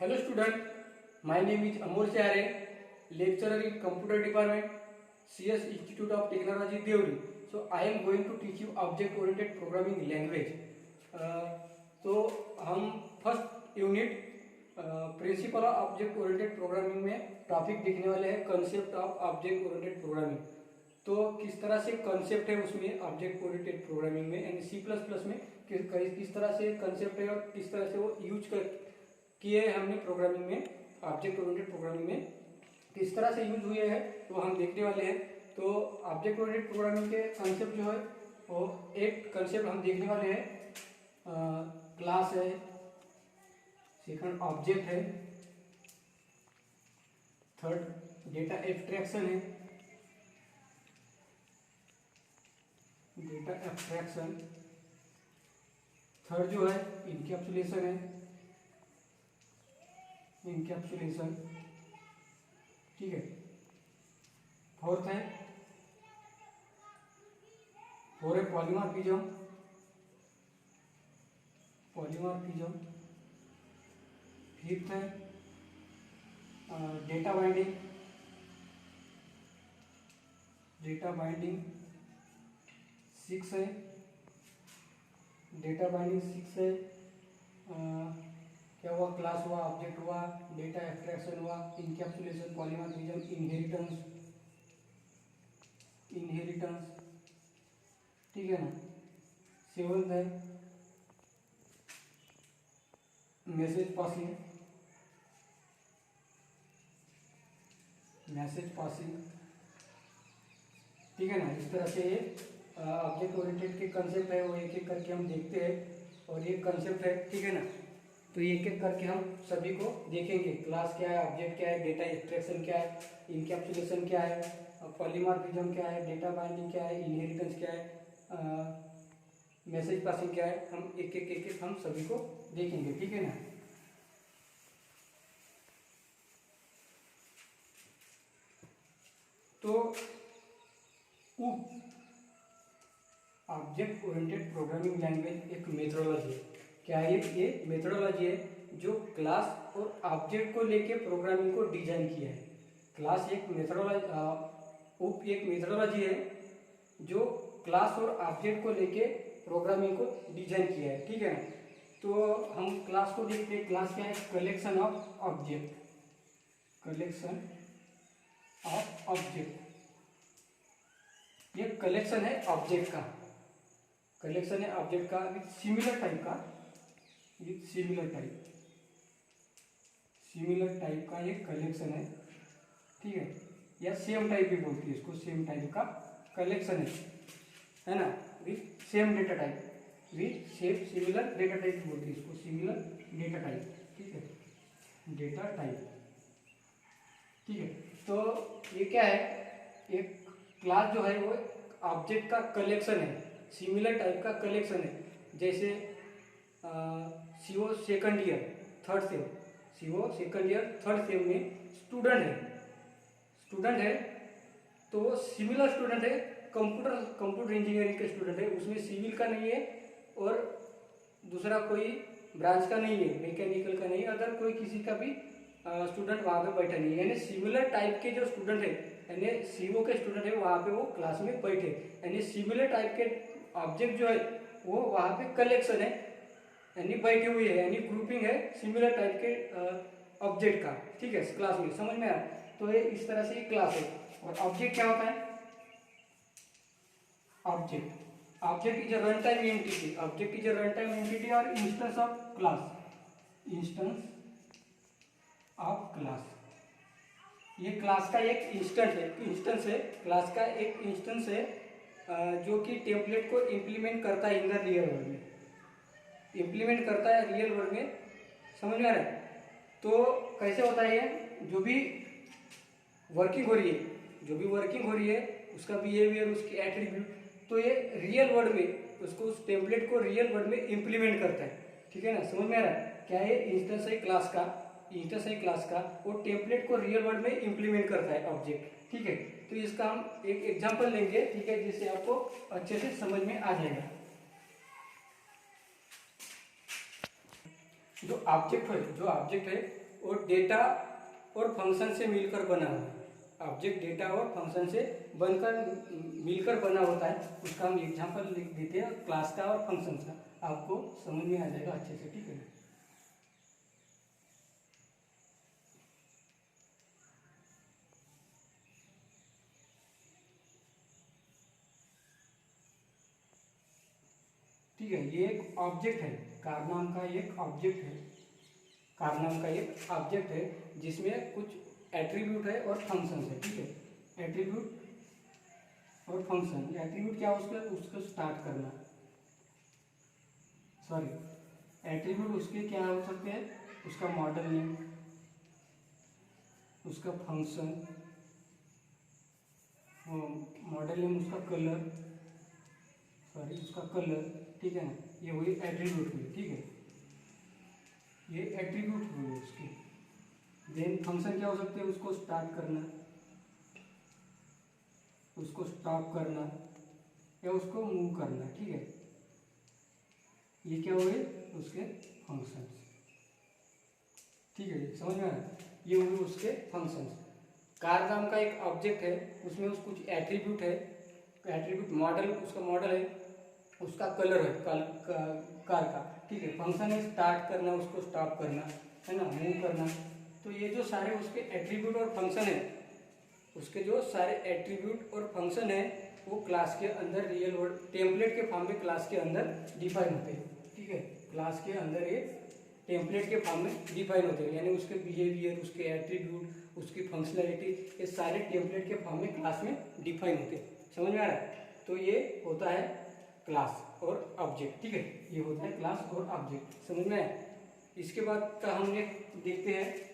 Hello student, my name is Amol Chare, lecturer in computer department, CS Institute of Technology Deori. So I am going to teach you object oriented programming language. तो हम first unit principle of object oriented programming में topic देखने वाले हैं concept of object oriented programming. तो किस तरह से कंसेप्ट है उसमें ऑब्जेक्ट ओरिएंटेड प्रोग्रामिंग में यानी C++ में किस तरह से कंसेप्ट है और किस तरह से वो यूज कर किए हमने प्रोग्रामिंग में ऑब्जेक्ट ओरिएंटेड प्रोग्रामिंग में किस तरह से यूज हुए हैं तो हम देखने वाले हैं। तो ऑब्जेक्ट ओरिएंटेड प्रोग्रामिंग के कंसेप्ट जो है वो एक कंसेप्ट हम देखने वाले हैं, क्लास है, सेकंड ऑब्जेक्ट है, थर्ड डेटा एब्स्ट्रैक्शन है, डेटा एब्स्ट्रैक्शन, थर्ड जो है इनकैप्सुलेशन है, इनकैप्सुलेशन, ठीक है। फोर्थ है पॉलीमॉर्फिज्म, पॉलीमॉर्फिज्म, फिफ्थ है data binding, data binding, six है डेटा बाइंडिंग, सिक्स है क्या हुआ, क्लास हुआ, ऑब्जेक्ट हुआ, डेटा एब्स्ट्रैक्शन हुआ, इनकैप्सुलेशन, पॉलीमॉर्फिज्म, इनहेरिटेंस, इनहेरिटेंस, ठीक है ना। सेवंथ है मैसेज पासिंग, मैसेज पासिंग, ठीक है ना। इस तरह से ऑब्जेक्ट ओरिएंटेड के कंसेप्ट है वो एक एक करके हम देखते हैं और ये कंसेप्ट है, ठीक है ना। तो एक एक करके हम सभी को देखेंगे, क्लास क्या है, ऑब्जेक्ट क्या है, डेटा एब्स्ट्रैक्शन क्या है, इनकैप्सुलेशन क्या है, पॉलीमॉर्फिज्म क्या है, डेटा बाइंडिंग क्या है, इनहेरिटेंस क्या है, मैसेज पासिंग क्या है, हम एक एक हम सभी को देखेंगे, ठीक है ना। तो ऑब्जेक्ट ओरिएंटेड प्रोग्रामिंग लैंग्वेज एक मेथोडोलॉजी है। क्या है ये मेथोडोलॉजी है जो क्लास और ऑब्जेक्ट को लेके प्रोग्रामिंग को डिजाइन किया है। क्लास एक मेथोडोलॉजी है जो क्लास और ऑब्जेक्ट को लेके प्रोग्रामिंग को डिजाइन किया है, ठीक है ना। तो हम क्लास को देखते हैं, क्लास क्या है, collection of object, collection of object, ये कलेक्शन है ऑब्जेक्ट का, कलेक्शन है ऑब्जेक्ट का विथ सिमिलर टाइप का, with similar type, similar type का ये कलेक्शन है, ठीक है, या सेम टाइप भी बोलती है इसको, सेम टाइप का कलेक्शन है ना, with same data type, with same similar data type बोलती है इसको, सिमिलर डेटा टाइप, ठीक है, डेटा टाइप, ठीक है। तो ये क्या है, एक क्लास जो है वो ऑब्जेक्ट का कलेक्शन है, सिमिलर टाइप का कलेक्शन है। जैसे CO second year third same, CO second year third same में स्टूडेंट है तो वो सिमिलर स्टूडेंट है, कंप्यूटर इंजीनियरिंग के स्टूडेंट है, उसमें सिविल का नहीं है और दूसरा कोई ब्रांच का नहीं है, मैकेनिकल का नहीं, अदर कोई किसी का भी स्टूडेंट वहाँ पे बैठा नहीं है, यानी सिमिलर टाइप के जो स्टूडेंट है यानी सीओ के स्टूडेंट है वहाँ पे वो क्लास में बैठे, यानी सिमिलर टाइप के ऑब्जेक्ट जो है वो वहाँ पे कलेक्शन है यानी बैठे हुए है, यानी ग्रुपिंग है सिमिलर टाइप के ऑब्जेक्ट का, ठीक है, क्लास में, समझ में आ रहा है। तो ये इस तरह से क्लास है। और ऑब्जेक्ट क्या होता है, object is a run time entity, object is a run time entity और instance of class, instance of class, ये क्लास का एक इंस्टेंस है, क्लास का एक इंस्टेंस है जो कि टेम्पलेट को इम्प्लीमेंट करता है इन द रियल वर्ल्ड में, इम्प्लीमेंट करता है रियल वर्ल्ड में, समझ में आ रहा है। तो कैसे होता है ये, जो भी वर्किंग हो रही है उसका बिहेवियर, उसकी एट्रीब्यूट, तो ये रियल वर्ल्ड में उसको, उस टेम्पलेट को रियल वर्ल्ड में इम्प्लीमेंट करता है, ठीक है ना, समझ में आ रहा है। क्या है, इंस्टेंस है क्लास का, इंस्टेंस है क्लास का, वो टेम्पलेट को रियल वर्ल्ड में इम्प्लीमेंट करता है ऑब्जेक्ट, ठीक है। तो इसका हम एक एग्जांपल लेंगे, ठीक है, जिससे आपको अच्छे से समझ में आ जाएगा। जो ऑब्जेक्ट है और डेटा और फंक्शन से मिलकर बना हुआ है। ऑब्जेक्ट डेटा और फंक्शन से बनकर मिलकर बना होता है, उसका हम एग्जांपल लिख देते हैं क्लास का और फंक्शन का, आपको समझ में आ जाएगा अच्छे से, ठीक है। ठीक है, ये एक ऑब्जेक्ट है, कार नाम का एक ऑब्जेक्ट है, कार नाम का एक ऑब्जेक्ट है जिसमें कुछ एट्रीब्यूट है और फंक्शन है, ठीक है। एट्रीब्यूट और फंक्शन, एट्रीब्यूट क्या उसका, उसको स्टार्ट करना, सॉरी एट्रीब्यूट उसके क्या हो सकते हैं, उसका मॉडल नेम, उसका फंक्शन, मॉडल नेम, उसका कलर, सॉरी उसका कलर, ठीक है ना, ये हुई एट्रीब्यूट हुई, ठीक है, ये एट्रीब्यूट हुई उसकी। देन फंक्शन क्या हो सकते हैं, उसको स्टार्ट करना, उसको स्टॉप करना या उसको मूव करना, ठीक है, ये क्या हुए उसके फंक्शंस, ठीक है, समझ में आया, ये हुए उसके फंक्शंस। कार नाम का एक ऑब्जेक्ट है, उसमें उस कुछ एट्रीब्यूट है, एट्रीब्यूट मॉडल, उसका मॉडल है, उसका कलर है कार का, ठीक है, फंक्शन है स्टार्ट करना, उसको स्टॉप करना, है ना, मूव करना। तो ये जो सारे उसके एट्रीब्यूट और फंक्शन है, उसके जो सारे एट्रीब्यूट और फंक्शन है वो क्लास के अंदर रियल वर्ड टेम्पलेट के फॉर्म में क्लास के अंदर डिफाइन होते हैं, ठीक है, क्लास के अंदर ये टेम्पलेट के फॉर्म में डिफाइन होते हैं, यानी उसके बिहेवियर, उसके एट्रीब्यूट, उसकी फंक्शनैलिटी, ये सारे टेम्पलेट के फॉर्म में क्लास में डिफाइन होते हैं, समझ में आ रहा है। तो ये होता है क्लास और ऑब्जेक्ट, ठीक है, ये होता है क्लास और ऑब्जेक्ट, समझ में आया। इसके बाद का हम देखते हैं,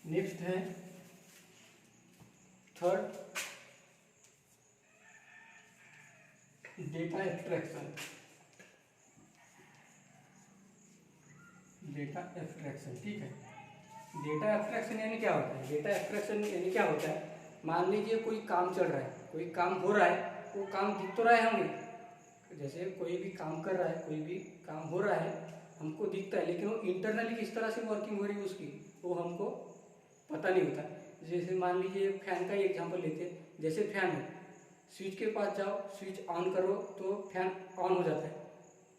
नेक्स्ट है third, data abstraction. Data abstraction, ठीक है, डेटा एब्स्ट्रैक्शन यानी क्या होता है, डेटा एब्स्ट्रैक्शन यानी क्या होता है, मान लीजिए कोई काम चल रहा है, कोई काम हो रहा है, वो काम दिख तो रहा है हमें, जैसे कोई भी काम कर रहा है, कोई भी काम हो रहा है, हमको दिखता है, लेकिन वो इंटरनली किस तरह से वर्किंग हो रही है उसकी, वो हमको पता नहीं होता। जैसे मान लीजिए फैन का एग्जांपल लेते हैं, जैसे फैन है, स्विच के पास जाओ, स्विच ऑन करो तो फैन ऑन हो जाता है,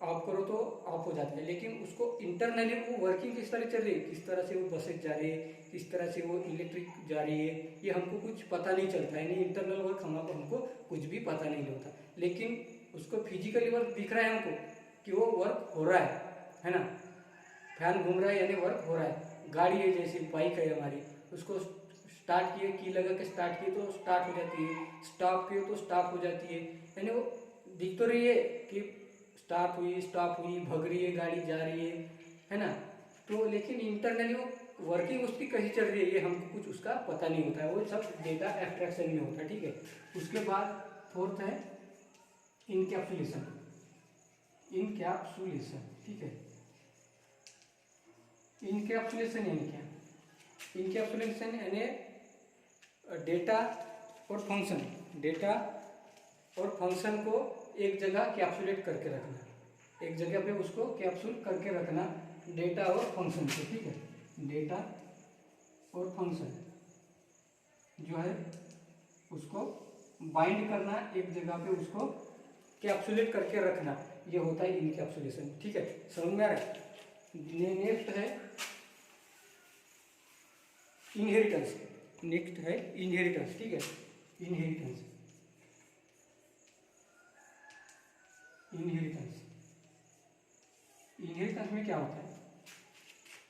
ऑफ करो तो ऑफ हो जाता है, लेकिन उसको इंटरनली वो वर्किंग किस तरह चल रही है, किस तरह से वो बसेज जा रही है, किस तरह से वो इलेक्ट्रिक जा रही है, ये हमको कुछ पता नहीं चलता है, यानी इंटरनल वर्क हमको कुछ भी पता नहीं होता, लेकिन उसको फिजिकली वर्क दिख रहा है हमको कि वो वर्क हो रहा है ना, फैन घूम रहा है यानी वर्क हो रहा है। गाड़ी है, जैसे बाइक है हमारी, उसको स्टार्ट किए, की लगा के स्टार्ट किए तो स्टार्ट हो जाती है, स्टॉप किए तो स्टॉप हो जाती है, यानी वो दिख तो रही है कि स्टार्ट हुई, स्टॉप हुई, भग रही है, गाड़ी जा रही है ना, तो लेकिन इंटरनली वो वर्किंग उसकी कैसी चल रही है ये हमको कुछ उसका पता नहीं होता है, वो सब डेटा एब्स्ट्रैक्शन में होता है, ठीक है। उसके बाद फोर्थ है इनकैप्सुलेशन, इनकैप्सुलेशन, ठीक है, इनकैप्सुलेशन यानी क्या, इनकैप्सुलेशन यानी डेटा और फंक्शन, डेटा और फंक्शन को एक जगह कैप्सुलेट करके रखना, एक जगह पे उसको कैप्सूल करके रखना, डेटा और फंक्शन को, ठीक है, डेटा और फंक्शन जो है उसको बाइंड करना, एक जगह पे उसको कैप्सुलेट करके रखना, ये होता है इनकैप्सुलेशन, ठीक है, समझ में आ रहा है। नेक्स्ट है इनहेरिटेंस, नेक्स्ट है इनहेरिटेंस, ठीक है, इनहेरिटेंस, इनहेरिटेंस, इनहेरिटेंस में क्या होता है,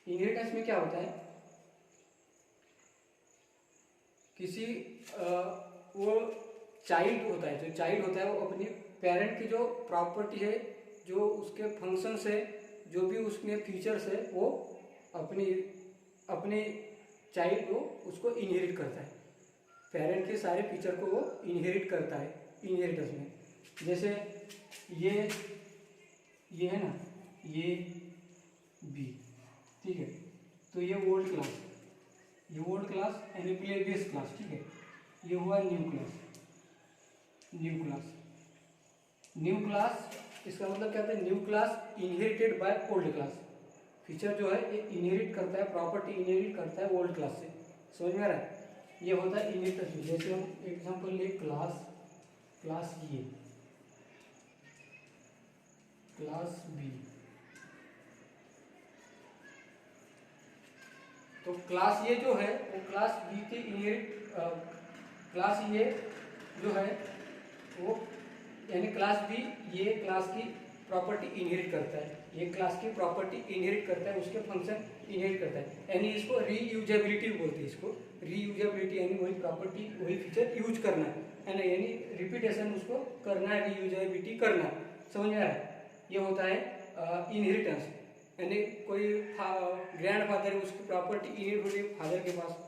इनहेरिटेंस में क्या होता है, किसी वो चाइल्ड होता है, जो चाइल्ड होता है वो अपने पेरेंट की जो प्रॉपर्टी है, जो उसके फंक्शंस है, जो भी उसमें फीचर्स है, वो अपने चाइल्ड को उसको इनहेरिट करता है, पेरेंट के सारे फीचर को वो इनहेरिट करता है इनहेरिटेंस में। जैसे ये है ना, ये बी, ठीक है, तो ये ओल्ड क्लास, ये ओल्ड क्लास यानी प्ले बेस क्लास, ठीक है, ये हुआ new class, new class, new class इसका मतलब क्या होता है, new class inherited by old class, feature जो है ये इनहेरिट करता है, प्रॉपर्टी इनहेरिट करता है ओल्ड क्लास से। समझ में आ रहा है? ये होता है इनहेरिटेंस। जैसे हम एग्जांपल ले क्लास ये, क्लास बी, तो क्लास ये जो है वो क्लास बी के इनहेरिट, क्लास ये जो है वो यानी क्लास बी ये क्लास की प्रॉपर्टी इनहेरिट करता है, ये क्लास की प्रॉपर्टी इनहेरिट करता है, उसके फंक्शन इनहेरिट करता है, यानी इसको रीयूजेबिलिटी बोलते हैं। इसको रीयूजेबिलिटी यानी वही प्रॉपर्टी वही फीचर यूज करना है ना, यानी रिपीटेशन उसको करना है, रीयूजेबिलिटी करना है। समझ में आ रहा है? ये होता है इनहेरिटेंस, यानी कोई ग्रैंड फादर है उसकी प्रॉपर्टी इनहेरिट होती है फादर के पास,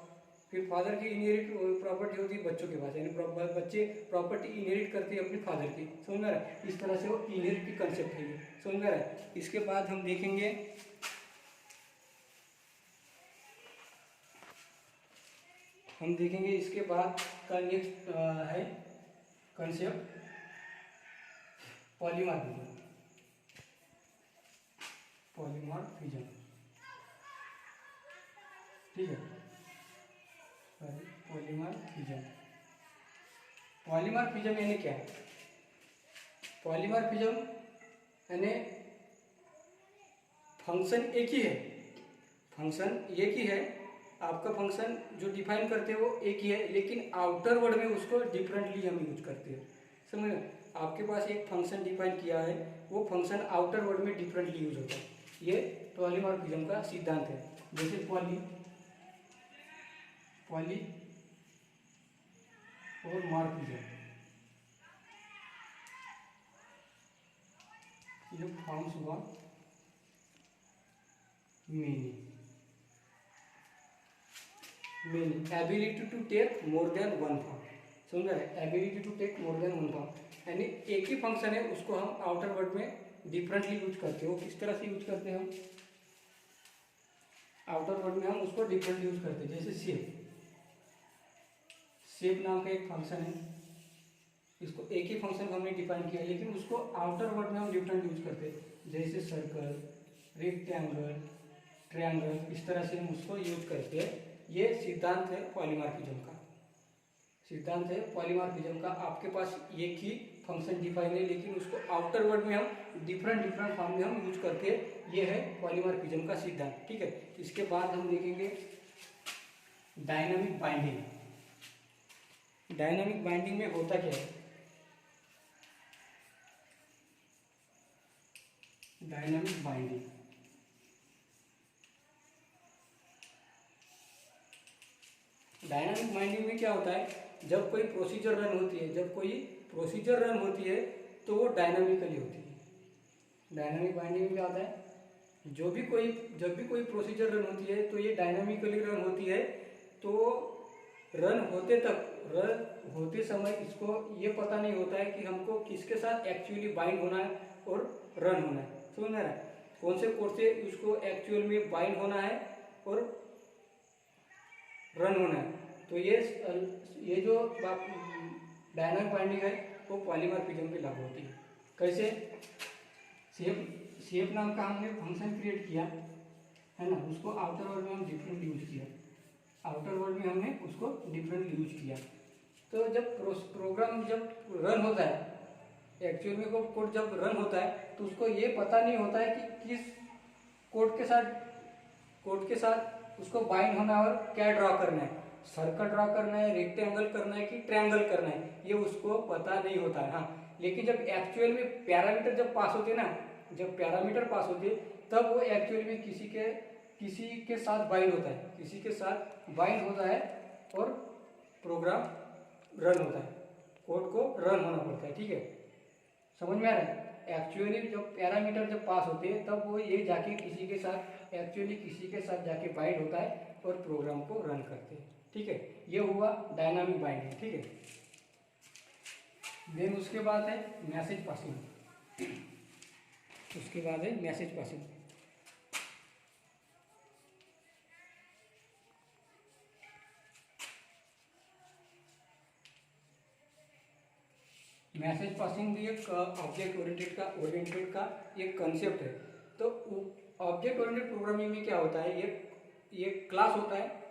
फिर फादर की इनहेरिट प्रॉपर्टी होती है बच्चों के पास, यानी बच्चे प्रॉपर्टी इनहेरिट करते हैं अपने फादर की। समझ में आ रहा है? इस तरह से वो इनहेरिट की कंसेप्ट है ये। समझ में आ रहा है? इसके बाद हम देखेंगे इसके बाद का नेक्स्ट है कंसेप्ट पॉलीमॉर्फिज्म। पॉलीमॉर्फिज्म, ठीक है। पॉलीमॉर्फिज्म, पॉलीमॉर्फिज्म यानी क्या है? पॉलीमॉर्फिज्म यानी फंक्शन एक ही है, फंक्शन एक ही है, आपका फंक्शन जो डिफाइन करते हैं वो एक ही है, लेकिन आउटर वर्ड में उसको डिफरेंटली हम यूज करते हैं। समझ में? आपके पास एक फंक्शन डिफाइन किया है, वो फंक्शन आउटर वर्ड में डिफरेंटली यूज होता है। ये पॉलीमॉर्फिज्म का सिद्धांत है। जैसे पॉली और मॉर्फिज्म, ये फॉर्म्स हुआ many ability to take more than one form. समझ रहे हैं? Ability to take more than one form, यानी एक ही फंक्शन है उसको हम आउटर वर्ड में डिफरेंटली यूज करते हैं। वो किस तरह से यूज करते हैं? हम आउटर वर्ड में हम उसको डिफरेंटली यूज करते हैं। जैसे शेप नाम का एक फंक्शन है, इसको एक ही फंक्शन को हमने डिफाइन किया, लेकिन उसको आउटर वर्ड में हम डिफरेंट यूज करते हैं। जैसे सर्कल, रेक्टेंगल, ट्रायंगल, इस तरह से हम उसको यूज करते हैं। ये सिद्धांत है पॉलीमॉर्फिज्म का, सिद्धांत है पॉलीमॉर्फिज्म का। आपके पास एक ही फंक्शन डिफाइन है, लेकिन उसको आउटर वर्ड में हम डिफरेंट फॉर्म में हम यूज करते हैं। ये है पॉलीमॉर्फिज्म का सिद्धांत, ठीक है। इसके बाद हम देखेंगे डायनामिक बाइंडिंग। डायनामिक बाइंडिंग में होता क्या है? डायनामिक बाइंडिंग, डायनामिक बाइंडिंग में क्या होता है? जब कोई प्रोसीजर रन होती है, तो वो डायनामिकली होती है। डायनामिक बाइंडिंग में क्या होता है? जब भी कोई प्रोसीजर रन होती है तो ये डायनामिकली रन होती है। तो रन होते समय इसको ये पता नहीं होता है कि हमको किसके साथ एक्चुअली बाइंड होना है और रन होना है। समझ में आ रहा है? कौन से कोड से उसको एक्चुअल में बाइंड होना है और रन होना है। तो ये जो डायनामिक बाइंडिंग है वो पॉलीमॉर्फिज्म पे लागू होती है। कैसे? शेप नाम का हमने फंक्शन क्रिएट किया है ना, उसको आउटर वर्ड में हम डिफरेंट यूज किया, आउटर वर्ड में हमने उसको डिफरेंट यूज किया। तो जब प्रोग्राम जब रन होता है, एक्चुअल में कोड जब रन होता है तो उसको ये पता नहीं होता है कि किस कोड के साथ उसको बाइंड होना है और क्या ड्रॉ करना है, सर्कल ड्रॉ करना है, रेक्टेंगल करना है कि ट्रायंगल करना है, ये उसको पता नहीं होता है। हाँ, लेकिन जब एक्चुअल में पैरामीटर जब पास होते ना, जब पैरामीटर पास होते तब वो एक्चुअल में किसी के साथ बाइंड होता है, किसी के साथ बाइंड होता है और प्रोग्राम रन होता है, कोड को रन होना पड़ता है। ठीक है, समझ में आ रहा है? एक्चुअली जब पैरामीटर जब पास होते हैं तब वो ये जाके किसी के साथ जाके बाइंड होता है और प्रोग्राम को रन करते हैं। ठीक है, ये हुआ डायनामिक बाइंडिंग। ठीक है, देन उसके बाद है मैसेज पासिंग। उसके बाद है मैसेज पासिंग। मैसेज पासिंग भी एक ऑब्जेक्ट ओरिएंटेड का एक कंसेप्ट है। तो ऑब्जेक्ट ओरिएंटेड प्रोग्रामिंग में क्या होता है, ये क्लास होता है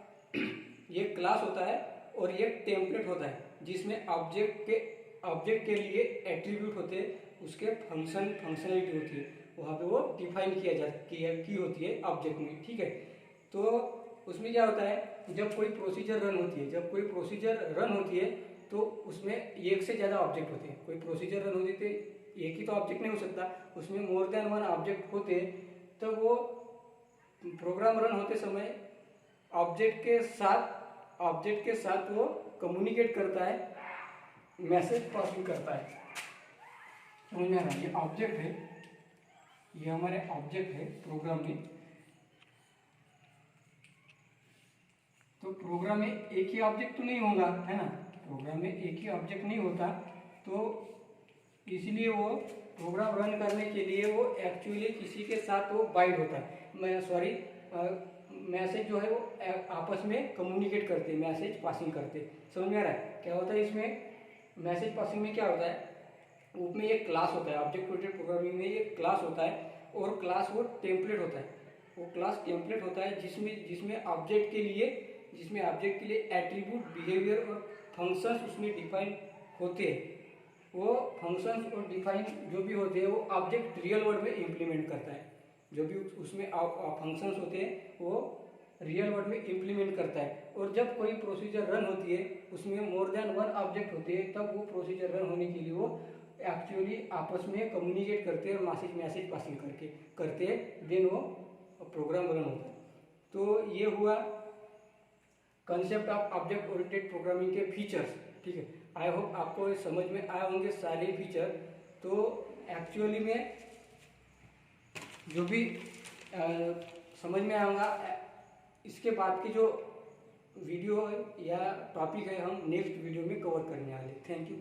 ये क्लास होता है और ये टेम्पलेट होता है जिसमें ऑब्जेक्ट के लिए एट्रीब्यूट होते हैं, उसके फंक्शनलिटी होती है, वहाँ पे वो डिफाइन की होती है ऑब्जेक्ट में, ठीक है। तो उसमें क्या होता है, जब कोई प्रोसीजर रन होती है तो उसमें एक से ज़्यादा ऑब्जेक्ट होते हैं। कोई प्रोसीजर रन होती है तो एक ही तो ऑब्जेक्ट नहीं हो सकता, उसमें मोर देन वन ऑब्जेक्ट होते हैं। तो वो प्रोग्राम रन होते समय ऑब्जेक्ट के साथ वो कम्युनिकेट करता है, मैसेज पासिंग करता है। समझ में आ रहा है? ये ऑब्जेक्ट है, ये हमारे ऑब्जेक्ट है प्रोग्राम में। तो प्रोग्राम में एक ही ऑब्जेक्ट तो नहीं होगा, है ना, प्रोग्राम में एक ही ऑब्जेक्ट नहीं होता, तो इसलिए वो प्रोग्राम रन करने के लिए वो एक्चुअली किसी के साथ वो बाइंड होता है, मैसेज जो है वो आपस में कम्युनिकेट करते, मैसेज पासिंग करते। समझ में आ रहा है? क्या होता है इसमें मैसेज पासिंग में क्या होता है, उसमें एक क्लास होता है, ऑब्जेक्ट ओरिएंटेड प्रोग्रामिंग में एक क्लास होता है, और क्लास वो टेम्पलेट होता है। वो क्लास टेम्पलेट होता है जिसमें ऑब्जेक्ट के लिए एट्रीब्यूट, बिहेवियर और फंक्शंस उसमें डिफाइन होते हैं। वो फंक्शंस और डिफाइन जो भी होते हैं वो ऑब्जेक्ट रियल वर्ल्ड में इम्प्लीमेंट करता है। जो भी उसमें फंक्शंस होते हैं वो रियल वर्ल्ड में इम्प्लीमेंट करता है। और जब कोई प्रोसीजर रन होती है उसमें मोर देन वन ऑब्जेक्ट होते हैं, तब वो प्रोसीजर रन होने के लिए वो एक्चुअली आपस में कम्युनिकेट करते हैं और मैसेज पासिंग करते हैं, देन वो प्रोग्राम रन होता है। तो ये हुआ concept of object oriented programming के फीचर्स, ठीक है। आई होप आपको समझ में आए होंगे सारे फीचर। तो एक्चुअली में जो भी समझ में आएगा, इसके बाद की जो वीडियो या टॉपिक है हम नेक्स्ट वीडियो में कवर करने वाले। Thank you.